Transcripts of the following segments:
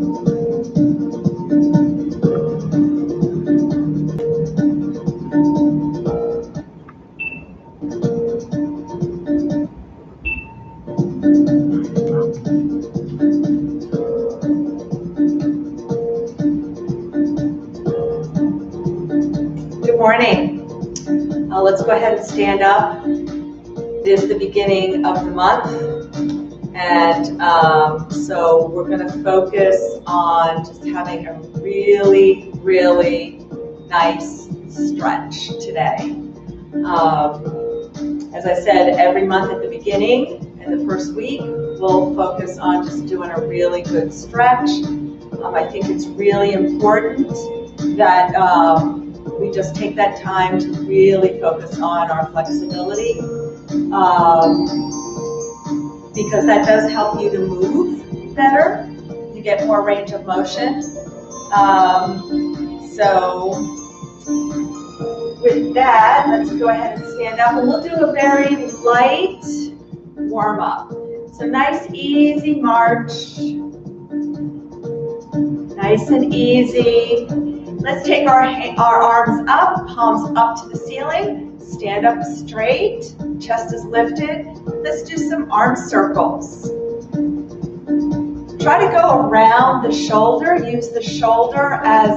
Good morning. Let's go ahead and stand up. It is the beginning of the month, and so we're going to focus on just having a really, really nice stretch today. As I said, every month at the beginning and the first week, we'll focus on just doing a really good stretch. I think it's really important that we just take that time to really focus on our flexibility, because that does help you to move better. You get more range of motion. So with that, let's go ahead and stand up, and we'll do a very light warm-up. So nice, easy march. Nice and easy. Let's take our arms up, palms up to the ceiling. Stand up straight, chest is lifted. Let's do some arm circles. Try to go around the shoulder. Use the shoulder as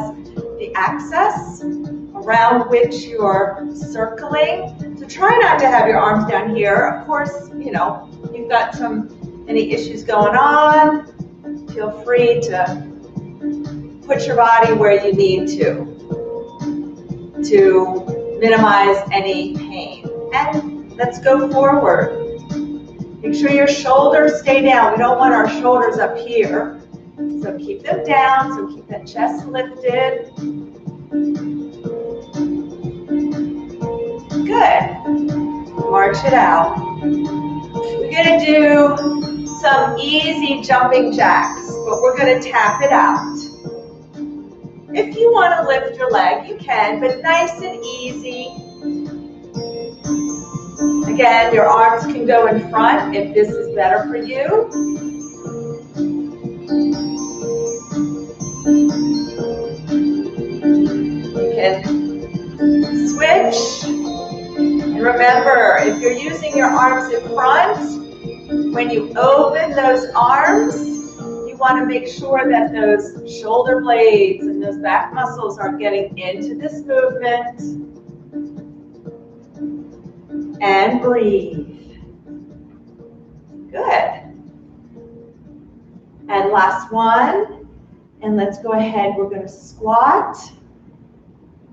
the axis around which you're circling. So try not to have your arms down here. Of course, you know, you've got any issues going on. Feel free to put your body where you need to minimize any pain. And let's go forward. Make sure your shoulders stay down. We don't want our shoulders up here. So keep them down, so keep that chest lifted. Good. March it out. We're gonna do some easy jumping jacks, but we're gonna tap it out. If you want to lift your leg, you can, but nice and easy. Again, your arms can go in front if this is better for you. You can switch. And remember, if you're using your arms in front, when you open those arms, you want to make sure that those shoulder blades and those back muscles are getting into this movement. And breathe. Good. And last one. And let's go ahead. We're going to squat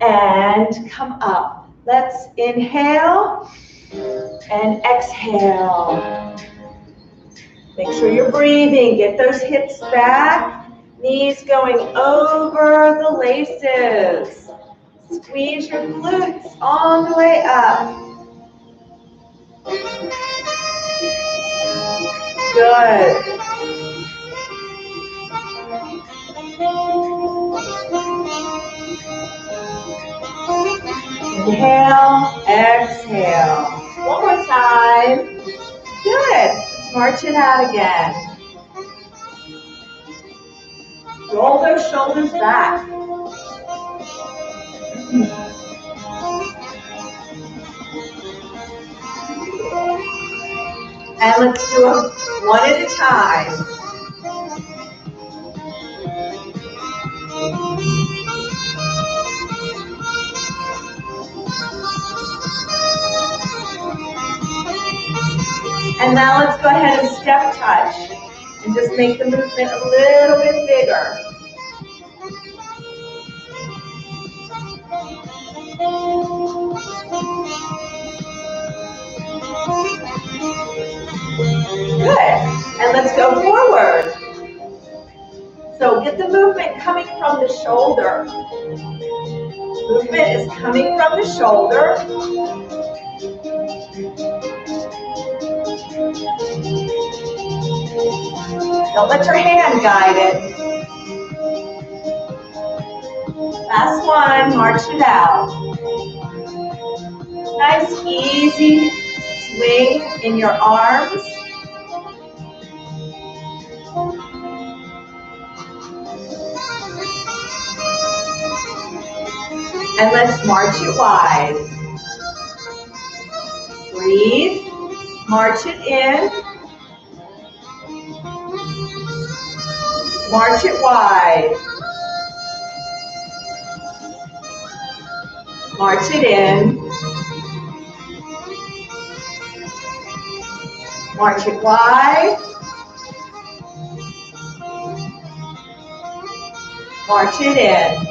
and come up. Let's inhale and exhale. Make sure you're breathing. Get those hips back. Knees going over the laces. Squeeze your glutes all the way up. Good. Inhale, exhale. One more time. Good. Let's march it out again. Roll those shoulders back. And let's do them one at a time. And now let's go ahead and step touch and just make the movement a little bit bigger. Good. And let's go forward. So get the movement coming from the shoulder. Movement is coming from the shoulder. Don't let your hand guide it. Last one, march it out. Nice, easy swing in your arms. And let's march it wide. Breathe. March it in. March it wide. March it in. March it wide. March it in.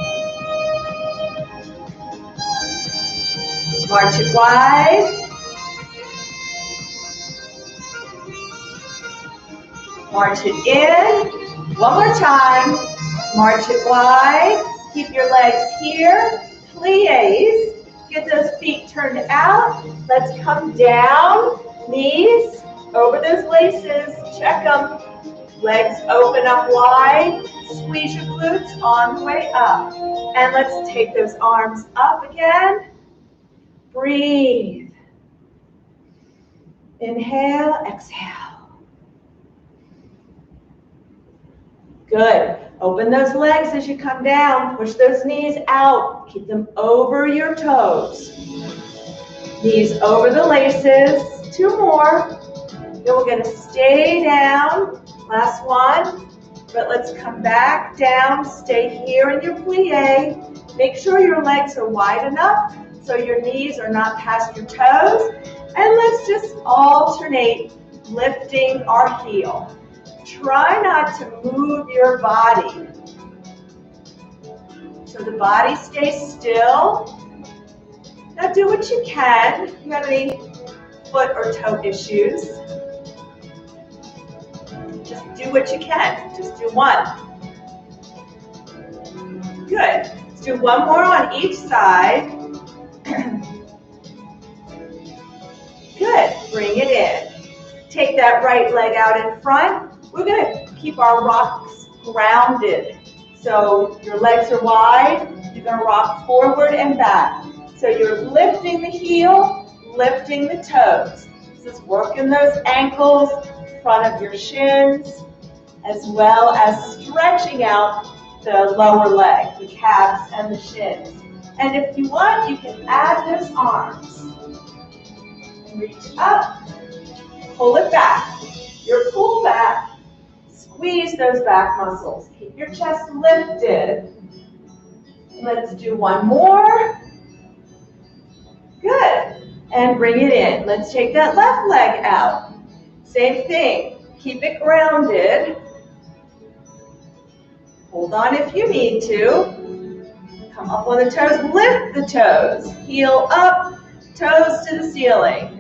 March it wide. March it in. One more time. March it wide. Keep your legs here. Plies. Get those feet turned out. Let's come down. Knees over those laces. Check them. Legs open up wide. Squeeze your glutes on the way up. And let's take those arms up again. Breathe. Inhale, exhale. Good. Open those legs as you come down. Push those knees out. Keep them over your toes. Knees over the laces. 2 more. Then we're going to stay down. Last one. But let's come back down. Stay here in your plie. Make sure your legs are wide enough so your knees are not past your toes. And let's just alternate lifting our heel. Try not to move your body. So the body stays still. Now do what you can. If you have any foot or toe issues, just do what you can. Just do one. Good. Let's do one more on each side. Good. Bring it in. Take that right leg out in front. We're going to keep our rocks grounded. So your legs are wide. You're going to rock forward and back. So you're lifting the heel, lifting the toes. This is working those ankles, front of your shins, as well as stretching out the lower leg, the calves and the shins. And if you want, you can add those arms. And reach up, pull it back. Your pull back. Squeeze those back muscles. Keep your chest lifted. Let's do one more. Good. And bring it in. Let's take that left leg out. Same thing. Keep it grounded. Hold on if you need to. Come up on the toes. Lift the toes. Heel up. Toes to the ceiling.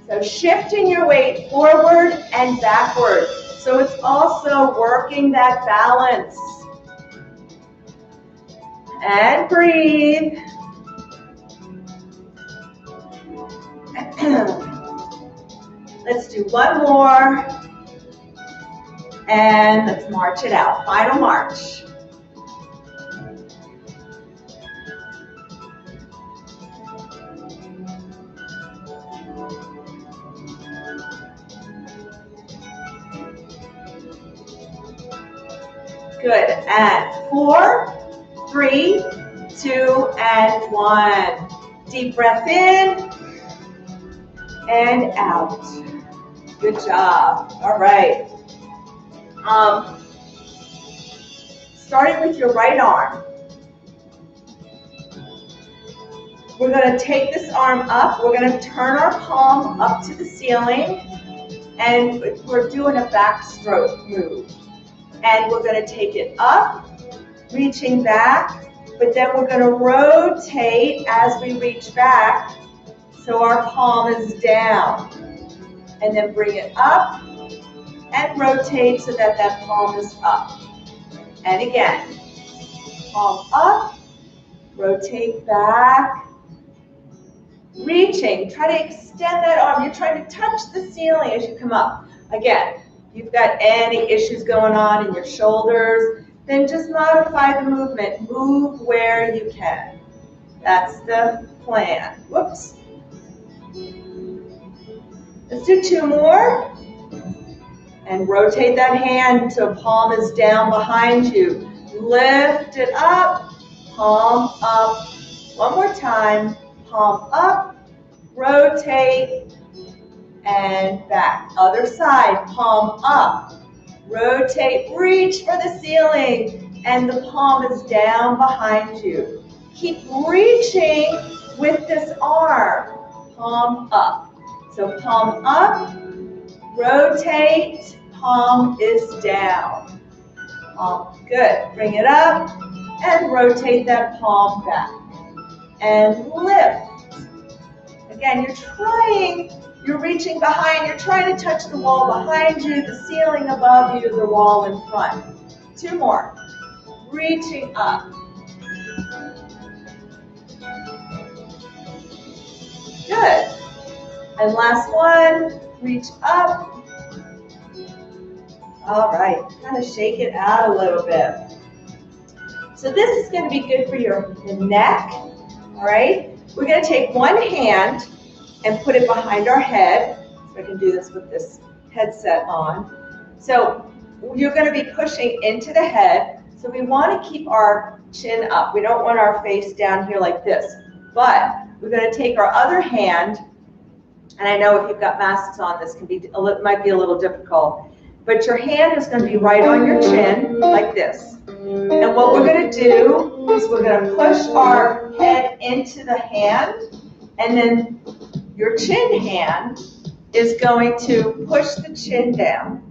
So shifting your weight forward and backward. So it's also working that balance. And breathe. Let's do one more. And let's march it out. Final march. Good. And 4, 3, 2, and 1. Deep breath in and out. Good job. All right. Starting with your right arm. We're going to take this arm up. We're going to turn our palm up to the ceiling. And we're doing a backstroke move. And we're going to take it up, reaching back, but then we're going to rotate as we reach back so our palm is down. And then bring it up and rotate so that that palm is up. And again, palm up, rotate back, reaching. Try to extend that arm. You're trying to touch the ceiling as you come up. Again, if you've got any issues going on in your shoulders, then just modify the movement. Move where you can. That's the plan. Whoops. Let's do 2 more. And rotate that hand so palm is down behind you. Lift it up, palm up. One more time, palm up, rotate, and back. Other side, palm up, rotate, reach for the ceiling, and the palm is down behind you. Keep reaching with this arm, palm up. So palm up, rotate, palm is down. Palm, good. Bring it up and rotate that palm back. And lift. Again, you're reaching behind, you're trying to touch the wall behind you, the ceiling above you, the wall in front. 2 more. Reaching up. Good. And last one, reach up. All right, kind of shake it out a little bit. So this is going to be good for your neck, all right? We're going to take one hand and put it behind our head. So I can do this with this headset on. So you're going to be pushing into the head. So we want to keep our chin up. We don't want our face down here like this. But we're going to take our other hand, and I know if you've got masks on, this might be a little difficult. But your hand is going to be right on your chin, like this. And what we're going to do is we're going to push our head into the hand, and then your chin hand is going to push the chin down.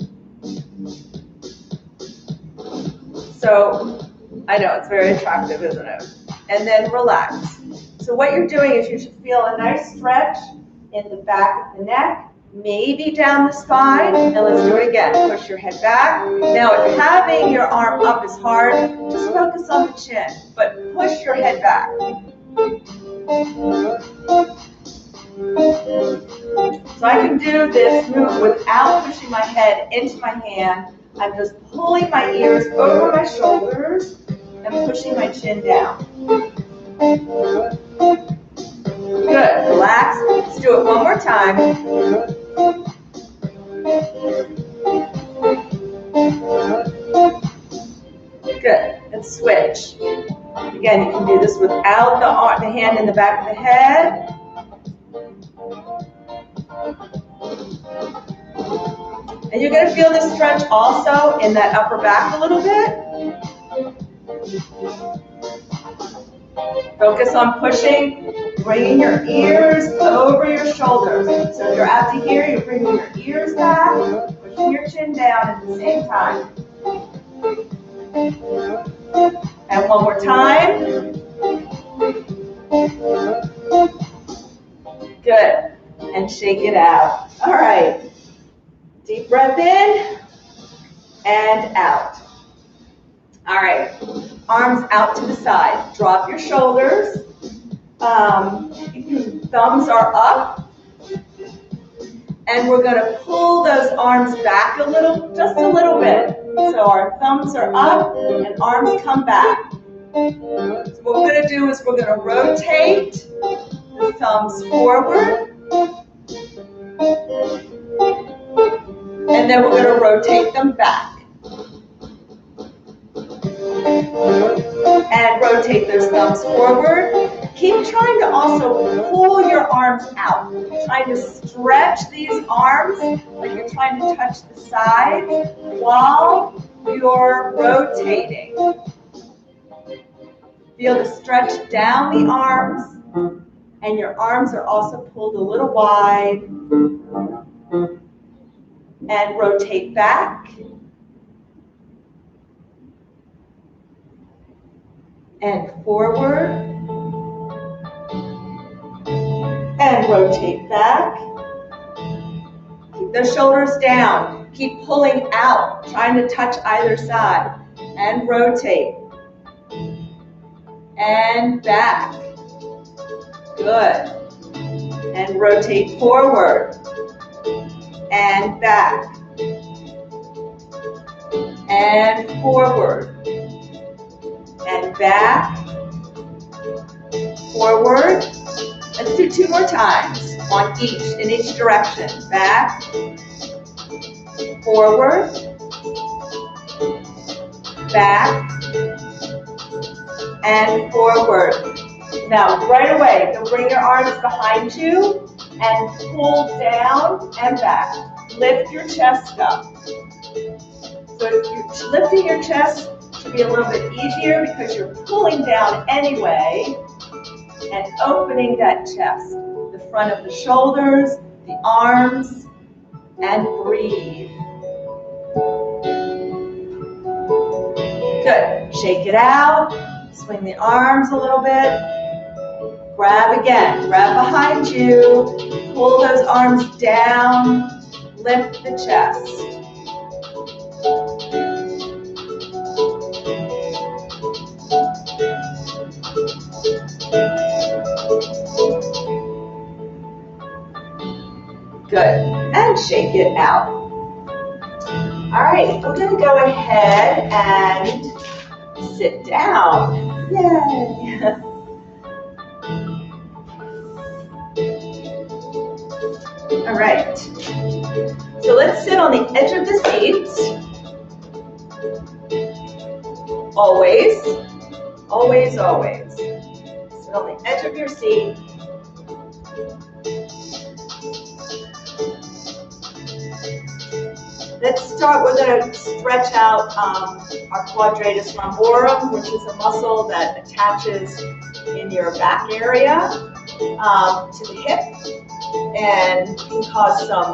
So, I know, it's very attractive, isn't it? And then relax. So what you're doing is you should feel a nice stretch in the back of the neck, maybe down the spine, and let's do it again. Push your head back. Now, if having your arm up is hard, just focus on the chin, but push your head back. So I can do this move without pushing my head into my hand. I'm just pulling my ears over my shoulders and pushing my chin down. Good. Relax. Let's do it one more time. Good. Let's switch. Again, you can do this without the hand in the back of the head. And you're going to feel this stretch also in that upper back a little bit. Focus on pushing, bringing your ears over your shoulders. So if you're out to here, you're bringing your ears back, pushing your chin down at the same time. And one more time. Good. And shake it out. All right. Deep breath in and out. All right. Arms out to the side. Drop your shoulders. Thumbs are up. And we're going to pull those arms back a little, just a little bit. So our thumbs are up and arms come back. So what we're going to do is we're going to rotate the thumbs forward. And then we're going to rotate them back. And rotate those thumbs forward. Keep trying to also pull your arms out. Trying to stretch these arms like you're trying to touch the sides while you're rotating. Feel the stretch down the arms, and your arms are also pulled a little wide. And rotate back. And forward. And rotate back. Keep those shoulders down. Keep pulling out, trying to touch either side. And rotate. And back. Good. And rotate forward. And back. And forward. And back. Forward. Let's do 2 more times on in each direction. Back forward, back, and forward. Now, right away, you'll bring your arms behind you and pull down and back. Lift your chest up. So you're lifting your chest should be a little bit easier because you're pulling down anyway and opening that chest. The front of the shoulders, the arms, and breathe. Good. Shake it out. Swing the arms a little bit. Grab again. Grab behind you. Pull those arms down. Lift the chest. Good. And shake it out. All right, we're going to go ahead and sit down. Yay! All right. So let's sit on the edge of the seat. Always, always, always. Sit on the edge of your seat. Let's start, we're going to stretch out our quadratus lumborum, which is a muscle that attaches in your back area to the hip and can cause some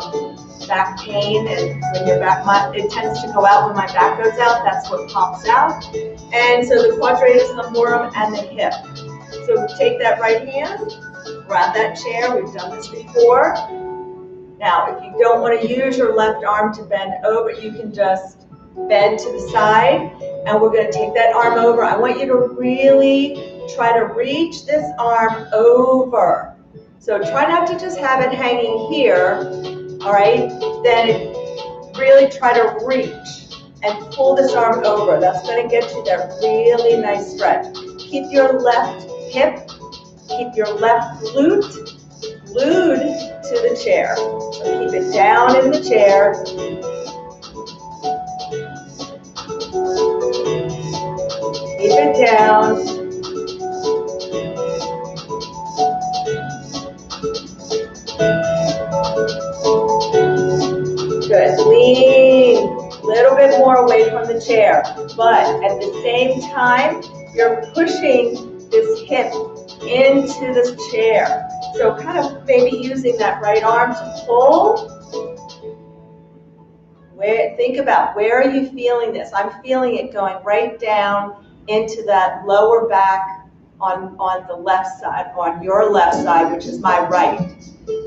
back pain. And when your back, it tends to go out when my back goes out, that's what pops out. And so the quadratus lumborum and the hip. So take that right hand, grab that chair, we've done this before. Now, if you don't want to use your left arm to bend over, you can just bend to the side, and we're going to take that arm over. I want you to really try to reach this arm over. So try not to just have it hanging here, all right? Then really try to reach and pull this arm over. That's going to get you that really nice stretch. Keep your left hip, keep your left glute glued to the chair. So keep it down in the chair. Keep it down. Good. Lean a little bit more away from the chair, but at the same time, you're pushing this hip into this chair. So kind of maybe using that right arm to pull. Think about, where are you feeling this? I'm feeling it going right down into that lower back on the left side, on your left side, which is my right.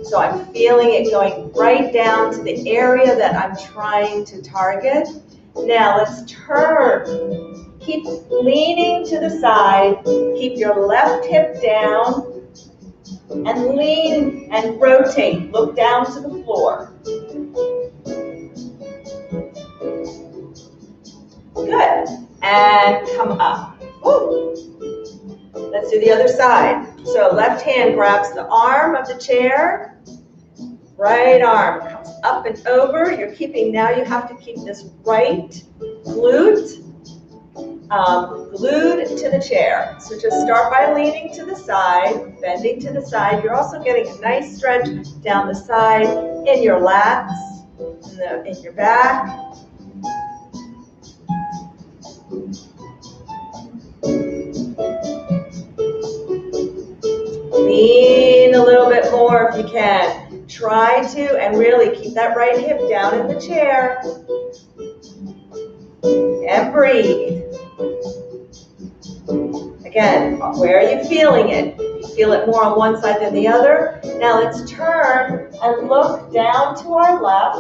So I'm feeling it going right down to the area that I'm trying to target. Now let's turn. Keep leaning to the side. Keep your left hip down. And lean and rotate. Look down to the floor. Good. And come up. Woo. Let's do the other side. So left hand grabs the arm of the chair. Right arm comes up and over. You're keeping, now you have to keep this right glute glued to the chair. So just start by leaning to the side, bending to the side. You're also getting a nice stretch down the side in your lats, in your back. Lean a little bit more if you can. Try to, and really keep that right hip down in the chair. And breathe. Again, where are you feeling it? You feel it more on one side than the other. Now let's turn and look down to our left.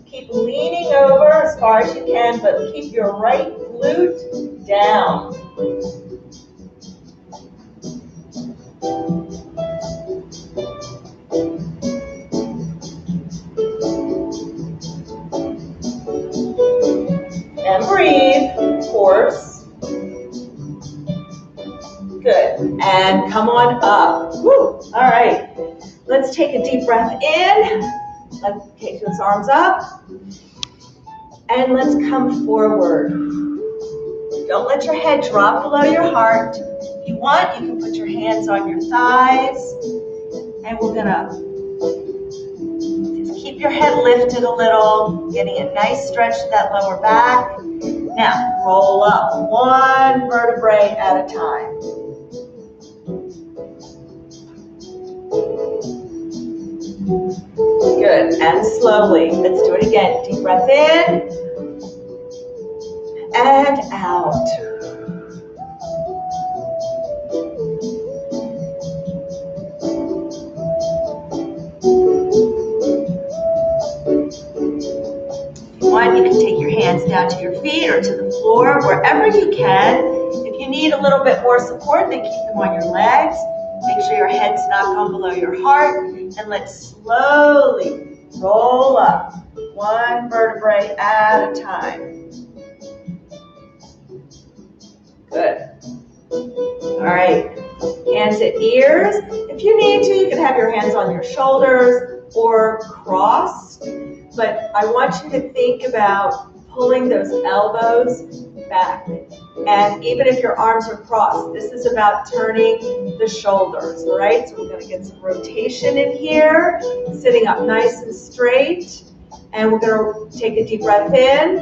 Keep leaning over as far as you can, but keep your right glute down. And breathe, of course. Good. And come on up. Woo. All right. Let's take a deep breath in. Let's take those arms up. And let's come forward. Don't let your head drop below your heart. If you want, you can put your hands on your thighs. And we're gonna just keep your head lifted a little, getting a nice stretch to that lower back. Now, roll up one vertebrae at a time. Good, and slowly. Let's do it again. Deep breath in and out. One, you can take your hands down to your feet or to the floor, wherever you can. If you need a little bit more support, then keep them on your legs. Make sure your head's not gone below your heart. And let's slowly roll up one vertebrae at a time. Good. All right, hands at ears. If you need to, you can have your hands on your shoulders or crossed. But I want you to think about pulling those elbows back. And even if your arms are crossed, this is about turning the shoulders, all right? So we're going to get some rotation in here, sitting up nice and straight. And we're going to take a deep breath in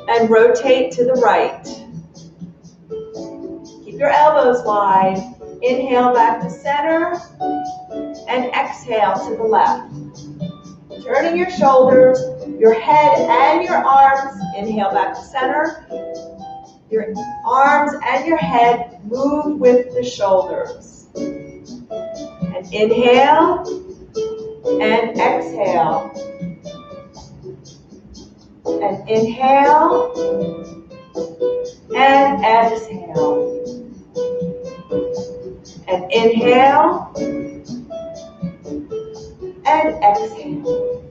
and rotate to the right. Keep your elbows wide. Inhale back to center and exhale to the left. Turning your shoulders, your head and your arms. Inhale back to center. Your arms and your head move with the shoulders. And inhale and exhale. And inhale and exhale. And inhale and exhale.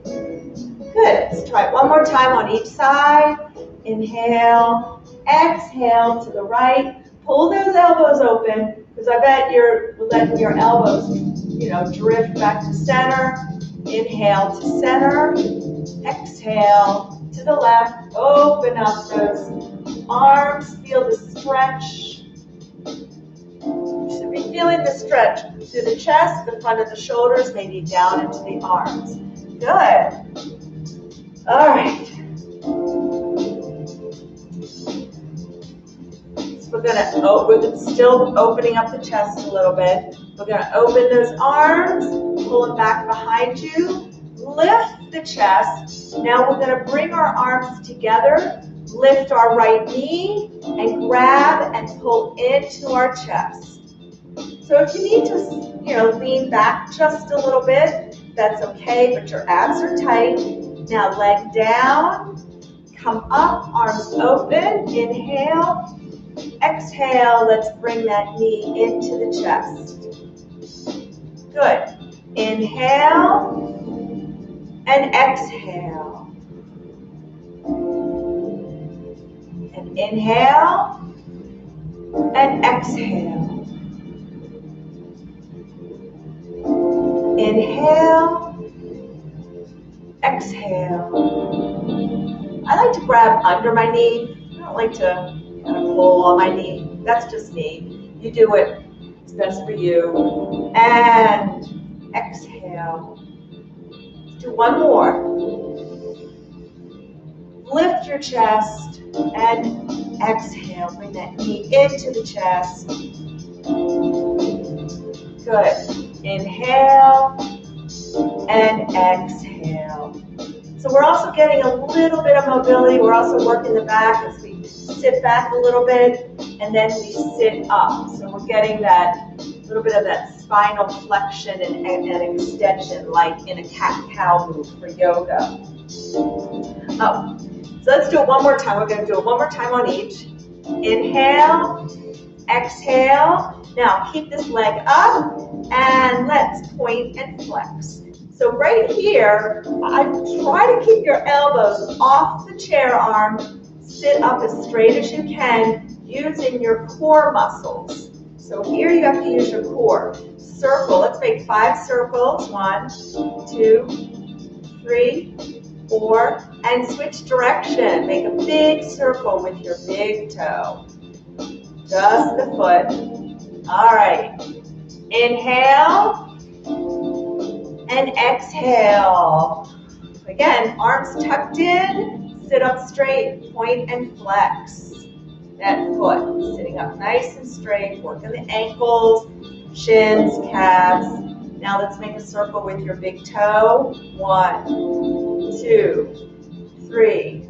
Good. Let's try it one more time on each side. Inhale, exhale to the right. Pull those elbows open, because I bet you're letting your elbows, drift back to center. Inhale to center. Exhale to the left. Open up those arms. Feel the stretch. You should be feeling the stretch through the chest, the front of the shoulders, maybe down into the arms. Good. All right. So we're still opening up the chest a little bit. We're going to open those arms, pull them back behind you, lift the chest. Now we're going to bring our arms together, lift our right knee, and grab and pull into our chest. So if you need to, lean back just a little bit, that's okay, but your abs are tight. Now leg down, come up, arms open, inhale, exhale, let's bring that knee into the chest. Good. Inhale and exhale. And inhale and exhale. Inhale, exhale. I like to grab under my knee. I don't like to kind of pull on my knee. That's just me. You do it. It's best for you. And exhale. Let's do one more. Lift your chest and exhale. Bring that knee into the chest. Good. Inhale and exhale. So we're also getting a little bit of mobility. We're also working the back as we sit back a little bit and then we sit up. So we're getting that little bit of that spinal flexion and extension like in a cat-cow move for yoga. Oh, so let's do it one more time. We're going to do it one more time on each. Inhale, exhale. Now keep this leg up and let's point and flex. So right here, I try to keep your elbows off the chair arm. Sit up as straight as you can using your core muscles. So here you have to use your core. Circle, let's make 5 circles. 1, 2, 3, 4, and switch direction. Make a big circle with your big toe. Just the foot. All right. Inhale and exhale. Again, arms tucked in, sit up straight, point and flex. That foot sitting up nice and straight, working the ankles, shins, calves. Now let's make a circle with your big toe. 1, 2, 3,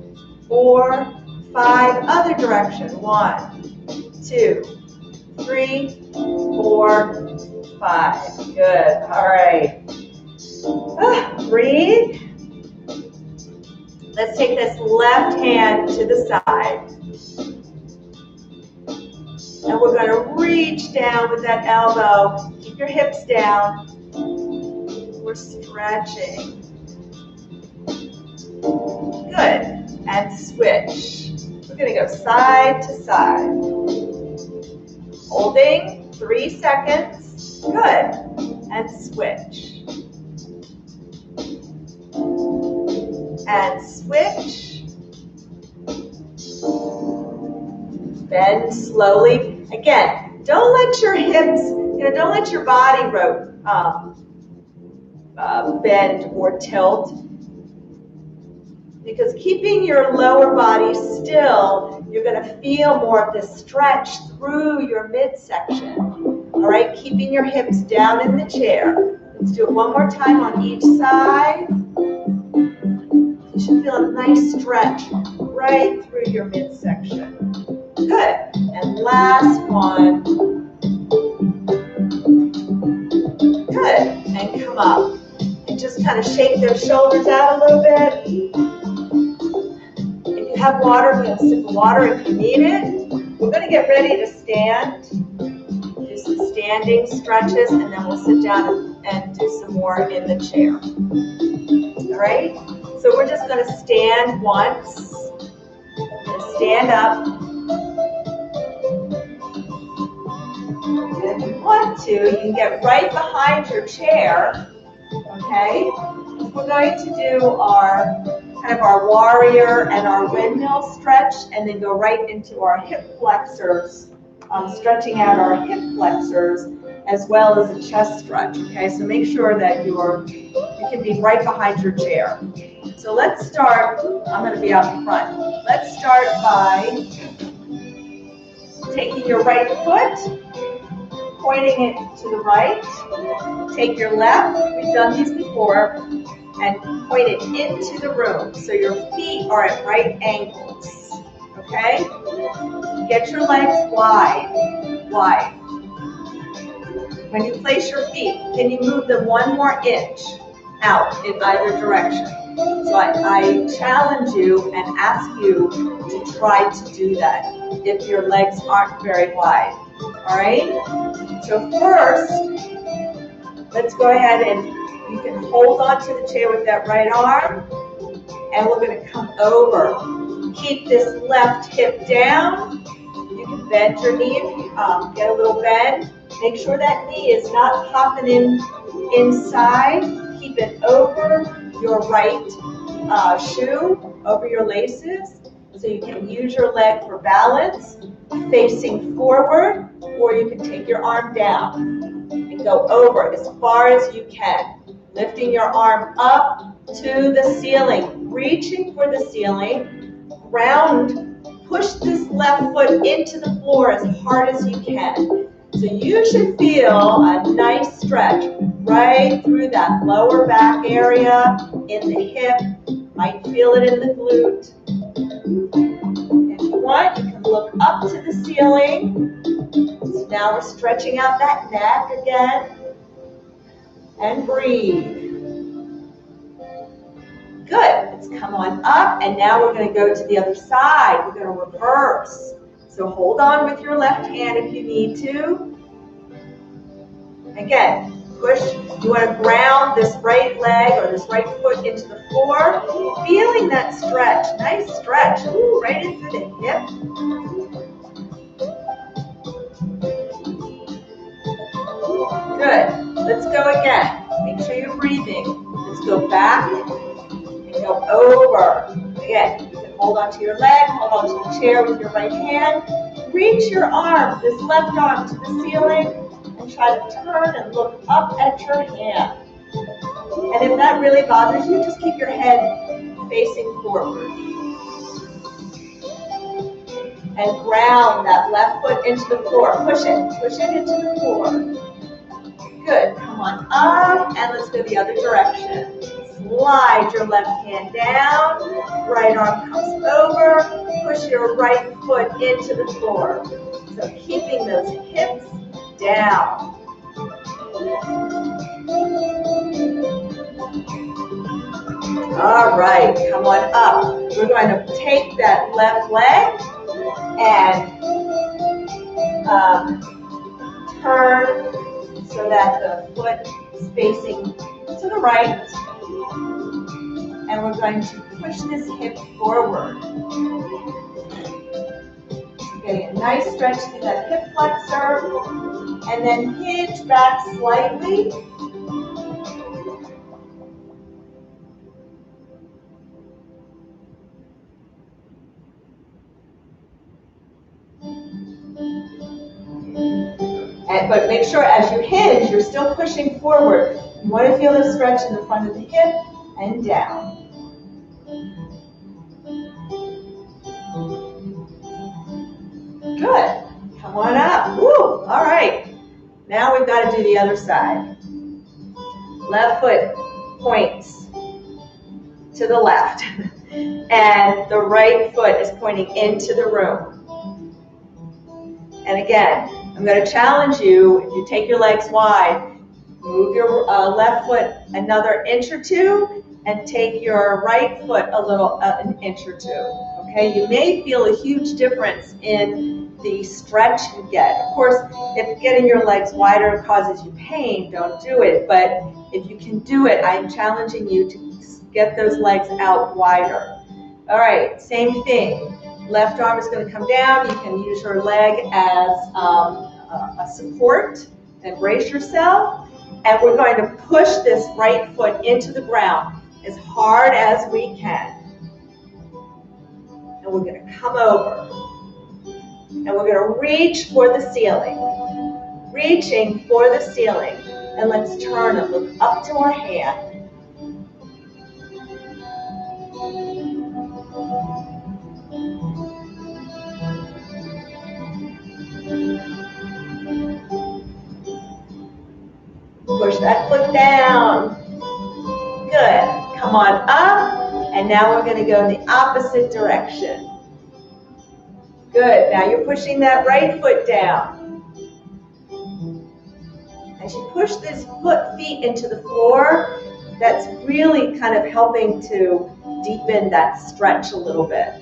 4, 5. Other direction. 1, 2, 3, 4, 5. Good. All right. Breathe. Let's take this left hand to the side. And we're going to reach down with that elbow. Keep your hips down. We're stretching. Good. And switch. We're going to go side to side. Holding 3 seconds. Good. And switch. And switch. Bend slowly. Again, don't let your hips, don't let your body bend or tilt. Because keeping your lower body still, you're going to feel more of this stretch through your midsection. All right, keeping your hips down in the chair. Let's do it one more time on each side. You should feel a nice stretch right through your midsection. Good. And last one. Good. And come up. And just kind of shake those shoulders out a little bit. If you have water, get a sip of water if you need it. We're going to get ready to stand. Do some standing stretches, and then we'll sit down and do some more in the chair. All right? So we're just going to stand once. We're going to stand up. If you want to, you can get right behind your chair, okay? We're going to do our kind of our warrior and our windmill stretch, and then go right into our hip flexors, stretching out our hip flexors as well as a chest stretch, okay? So make sure that you can be right behind your chair. So let's start, I'm going to be out in front. Let's start by taking your right foot, pointing it to the right. Take your left, we've done these before, and point it into the room. So your feet are at right angles, okay? Get your legs wide, wide. When you place your feet, can you move them 1 more inch out in either direction? So I challenge you and ask you to try to do that if your legs aren't very wide, all right? So first, let's go ahead and you can hold onto the chair with that right arm, and we're going to come over. Keep this left hip down. You can bend your knee if you get a little bend. Make sure that knee is not popping inside. Keep it over your right shoe, over your laces, so you can use your leg for balance, facing forward, or you can take your arm down and go over as far as you can, lifting your arm up to the ceiling, reaching for the ceiling, round, push this left foot into the floor as hard as you can. So you should feel a nice stretch right through that lower back area, in the hip, might feel it in the glute. If you want, you can look up to the ceiling. So now we're stretching out that neck again. And breathe. Good. Let's come on up, and now we're going to go to the other side. We're going to reverse. So hold on with your left hand if you need to. Again, push. You want to ground this right leg or this right foot into the floor. Feeling that stretch. Nice stretch. Ooh, right into the hip. Good. Let's go again. Make sure you're breathing. Let's go back and go over. Again, you can hold onto your leg, hold onto the chair with your right hand. Reach your arm, this left arm, to the ceiling, and try to turn and look up at your hand. And if that really bothers you, just keep your head facing forward. And ground that left foot into the floor. Push it into the floor. Good, come on up, and let's go the other direction. Slide your left hand down, right arm comes over, push your right foot into the floor. So keeping those hips down. All right, come on up. We're going to take that left leg and turn so that the foot is facing to the right. And we're going to push this hip forward. So getting a nice stretch through that hip flexor. And then hinge back slightly. But make sure as you hinge, you're still pushing forward. You want to feel the stretch in the front of the hip and down. Good. Come on up. Woo. All right. Now we've got to do the other side. Left foot points to the left, and the right foot is pointing into the room. And again, I'm going to challenge you, if you take your legs wide, move your left foot another inch or two, and take your right foot an inch or two. Okay, you may feel a huge difference in the stretch you get. Of course, if getting your legs wider causes you pain, don't do it. But if you can do it, I'm challenging you to get those legs out wider. All right, same thing. Left arm is going to come down. You can use your leg as a support and brace yourself. And we're going to push this right foot into the ground as hard as we can. And we're going to come over. And we're going to reach for the ceiling. Reaching for the ceiling. And let's turn and look up to our hand. Push that foot down. Good. Come on up. And now we're going to go in the opposite direction. Good. Now you're pushing that right foot down. As you push these feet into the floor, that's really kind of helping to deepen that stretch a little bit.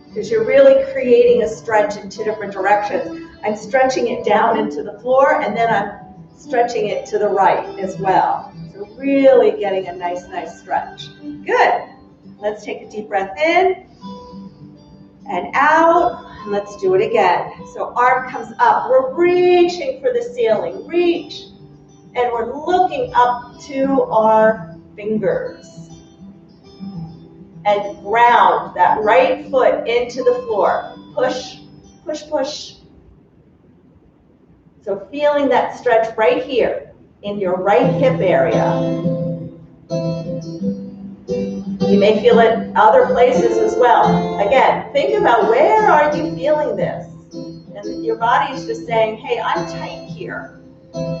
Because you're really creating a stretch in two different directions. I'm stretching it down into the floor, and then I'm stretching it to the right as well. So really getting a nice stretch. Good. Let's take a deep breath in and out. And let's do it again. So arm comes up. We're reaching for the ceiling. Reach. And we're looking up to our fingers. And ground that right foot into the floor. Push, push, push. So feeling that stretch right here in your right hip area. You may feel it other places as well. Again, think about where are you feeling this? And your body is just saying, hey, I'm tight here.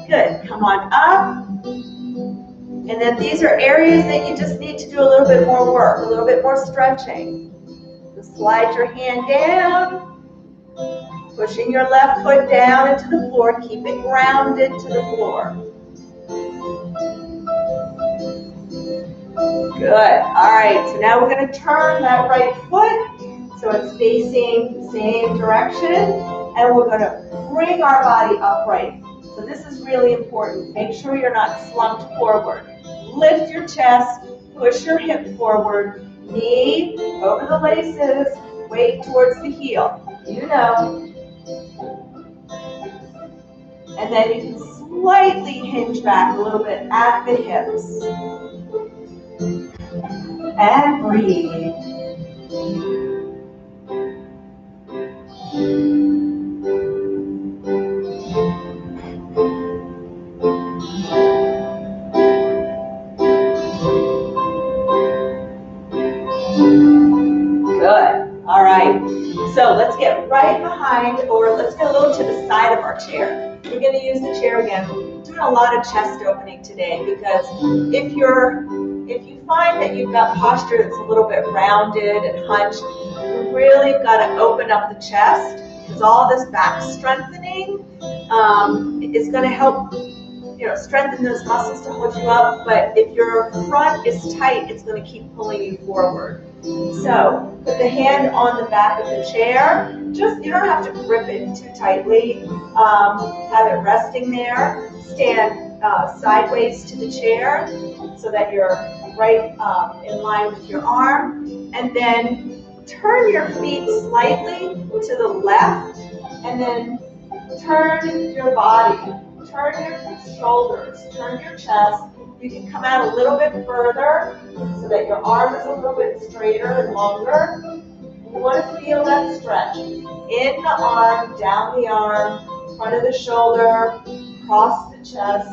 Good. Come on up. And then these are areas that you just need to do a little bit more work, a little bit more stretching. So slide your hand down. Pushing your left foot down into the floor. Keep it grounded to the floor. Good. All right. So now we're going to turn that right foot so it's facing the same direction. And we're going to bring our body upright. So this is really important. Make sure you're not slumped forward. Lift your chest. Push your hip forward. Knee over the laces. Weight towards the heel. You know. And then you can slightly hinge back a little bit at the hips. And breathe. Good. All right. So let's get right behind, or let's get a little to the side of our chair. We're going to use the chair again. We're doing a lot of chest opening today because if you find that you've got posture that's a little bit rounded and hunched, you really got to open up the chest because all this back strengthening is going to help, strengthen those muscles to hold you up. But if your front is tight, it's going to keep pulling you forward. So put the hand on the back of the chair. You don't have to grip it too tightly. Have it resting there. Stand sideways to the chair so that you're right in line with your arm. And then turn your feet slightly to the left. And then turn your body. Turn your shoulders. Turn your chest. You can come out a little bit further so that your arm is a little bit straighter and longer. You want to feel that stretch. In the arm, down the arm, front of the shoulder, across the chest.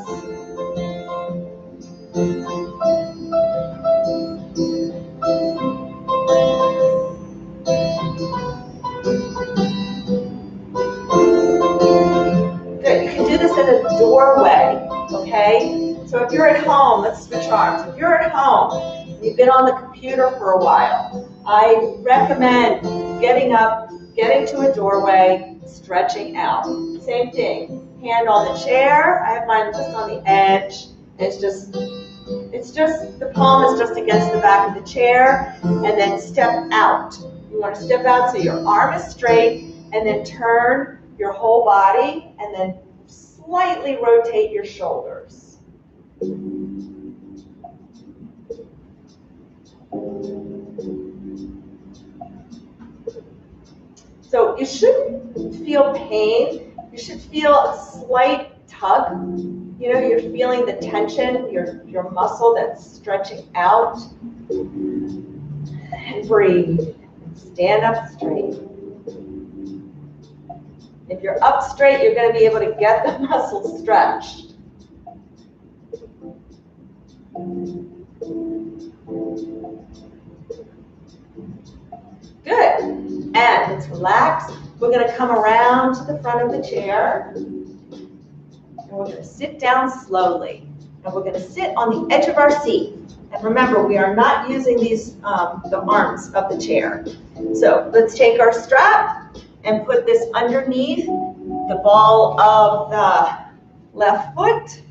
Good. You can do this in a doorway, okay? So if you're at home, let's switch arms. If you're at home, you've been on the computer for a while, I recommend getting up, getting to a doorway, stretching out. Same thing. Hand on the chair. I have mine just on the edge. It's just the palm is just against the back of the chair, and then step out. You want to step out so your arm is straight, and then turn your whole body, and then slightly rotate your shoulders. So you shouldn't feel pain. You should feel a slight tug. You're feeling the tension, your muscle that's stretching out. And breathe. Stand up straight. If you're up straight, you're going to be able to get the muscles stretched. Good. And let's relax. We're going to come around to the front of the chair. And we're going to sit down slowly. And we're going to sit on the edge of our seat. And remember, we are not using the arms of the chair. So let's take our strap and put this underneath the ball of the left foot.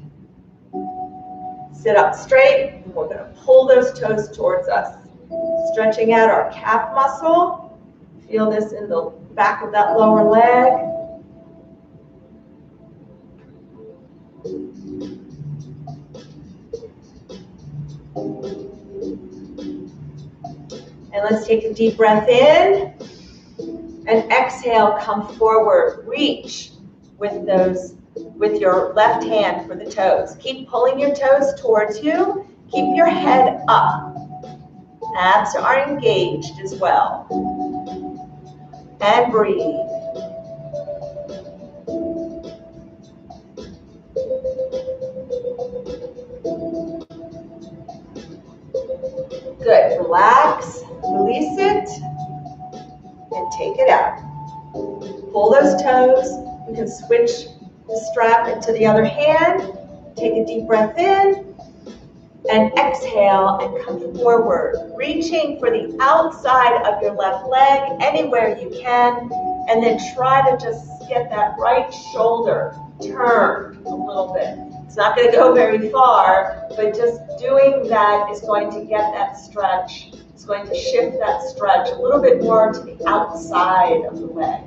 Sit up straight. And we're going to pull those toes towards us. Stretching out our calf muscle. Feel this in the back of that lower leg. And let's take a deep breath in. And exhale, come forward. Reach with your left hand for the toes. Keep pulling your toes towards you. Keep your head up. Abs are engaged as well. And breathe. Good. Relax, release it, and take it out. Pull those toes. You can switch the strap into the other hand. Take a deep breath in. And exhale and come forward, reaching for the outside of your left leg anywhere you can, and then try to just get that right shoulder turned a little bit. It's not going to go very far, but just doing that is going to get that stretch. It's going to shift that stretch a little bit more to the outside of the leg.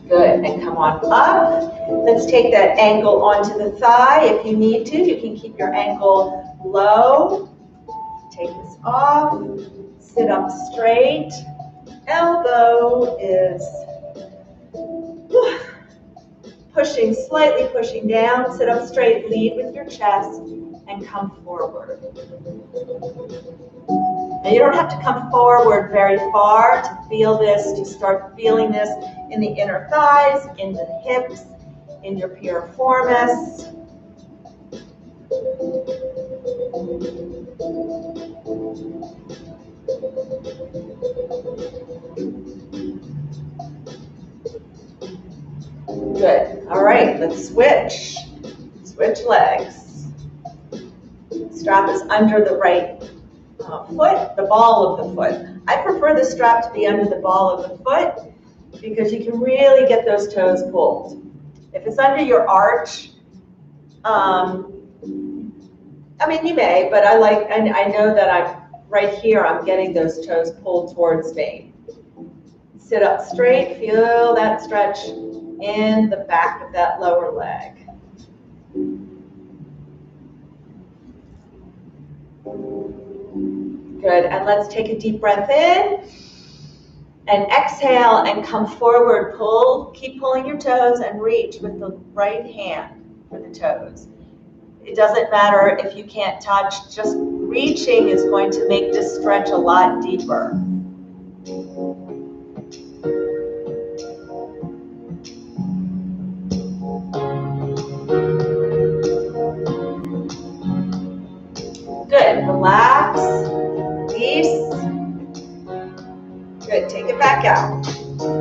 Good, and come on up. Let's take that ankle onto the thigh if you need to. You can keep your ankle low. Take this off. Sit up straight. Elbow is pushing, slightly pushing down. Sit up straight, lead with your chest, and come forward. Now you don't have to come forward very far to feel this, to start feeling this in the inner thighs, in the hips, in your piriformis. Good. All right, let's switch. Switch legs. Strap is under the right foot, the ball of the foot. I prefer the strap to be under the ball of the foot because you can really get those toes pulled. If it's under your arch, I mean, you may, but I know that I'm right here, I'm getting those toes pulled towards me. Sit up straight, feel that stretch in the back of that lower leg. Good, and let's take a deep breath in and exhale and come forward. Pull, keep pulling your toes and reach with the right hand for the toes. It doesn't matter if you can't touch, just reaching is going to make this stretch a lot deeper. Good, relax, release. Good, take it back out.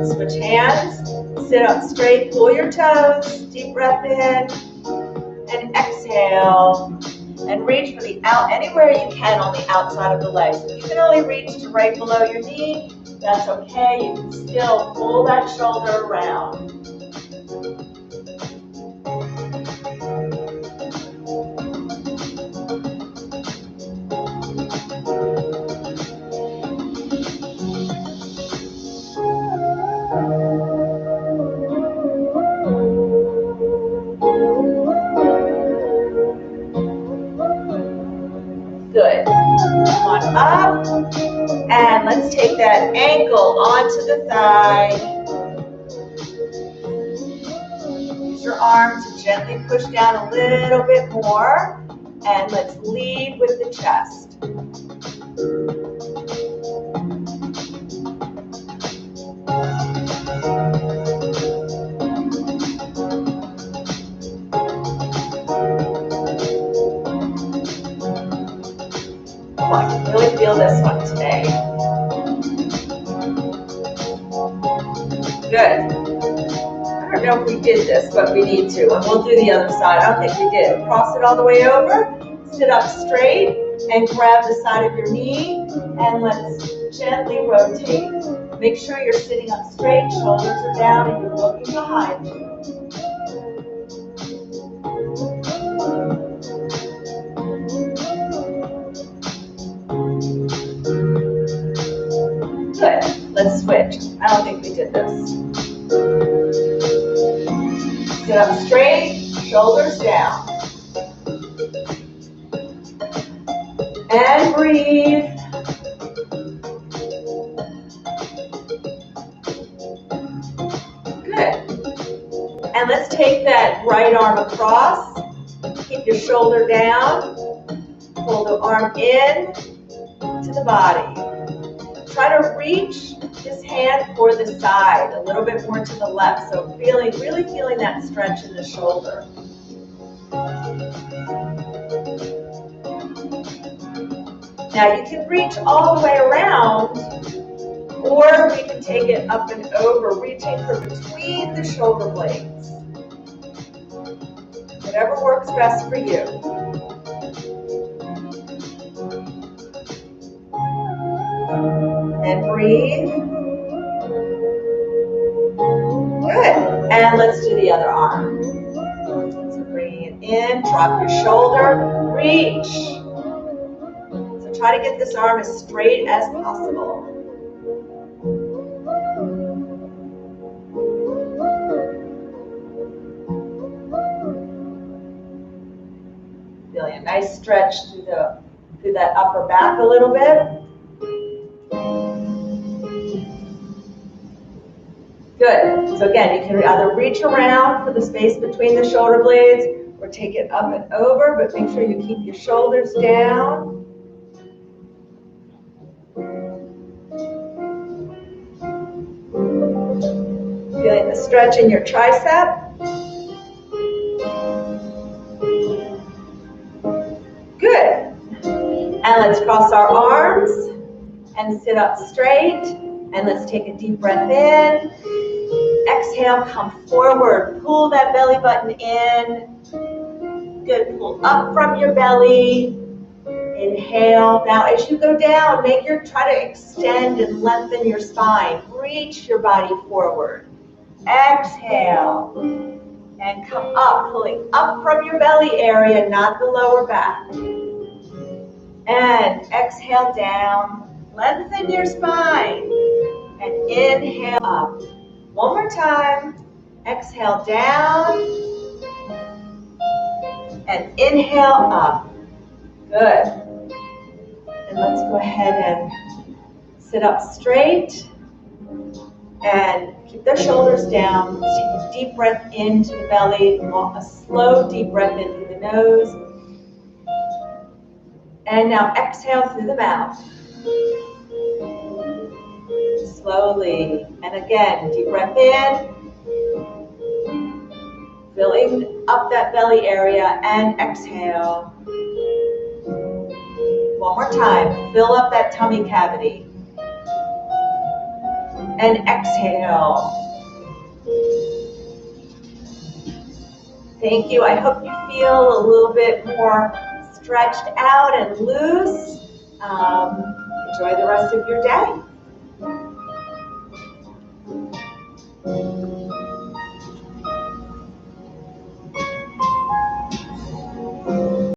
Switch hands, sit up straight, pull your toes, deep breath in, and exhale. And reach for the out, anywhere you can on the outside of the legs. If you can only reach to right below your knee, that's okay. You can still pull that shoulder around. Good. Come on up. And let's take that ankle onto the thigh. Use your arm to gently push down a little bit more. And let's lead with the chest. Come on, really feel this one today. Good. I don't know if we did this, but we need to, and we'll do the other side. I don't think we did. Cross it all the way over, sit up straight, and grab the side of your knee, and let's gently rotate. Make sure you're sitting up straight, shoulders are down, and you're looking behind you. Good. Let's switch. I don't think we did this. Sit up straight, shoulders down. And breathe. Good. And let's take that right arm across. Keep your shoulder down. Pull the arm in to the body. Try to reach this hand for the side, a little bit more to the left. So really feeling that stretch in the shoulder. Now you can reach all the way around, or we can take it up and over, reaching for between the shoulder blades. Whatever works best for you. And breathe. Good. And let's do the other arm. So bring it in, drop your shoulder, reach. So try to get this arm as straight as possible. Feeling a nice stretch through that upper back a little bit. Good. So again, you can either reach around for the space between the shoulder blades or take it up and over, but make sure you keep your shoulders down. Feeling the stretch in your tricep. Good. And let's cross our arms and sit up straight. And let's take a deep breath in. Exhale, come forward. Pull that belly button in. Good. Pull up from your belly. Inhale. Now as you go down, try to extend and lengthen your spine. Reach your body forward. Exhale. And come up, pulling up from your belly area, not the lower back. And exhale down. Lengthen your spine. And inhale up. One more time. Exhale down. And inhale up. Good. And let's go ahead and sit up straight. And keep the shoulders down. Let's take a deep breath into the belly. A slow deep breath in through the nose. And now exhale through the mouth. Slowly. And again, deep breath in. Filling up that belly area and exhale. One more time. Fill up that tummy cavity. And exhale. Thank you. I hope you feel a little bit more stretched out and loose. Enjoy the rest of your day.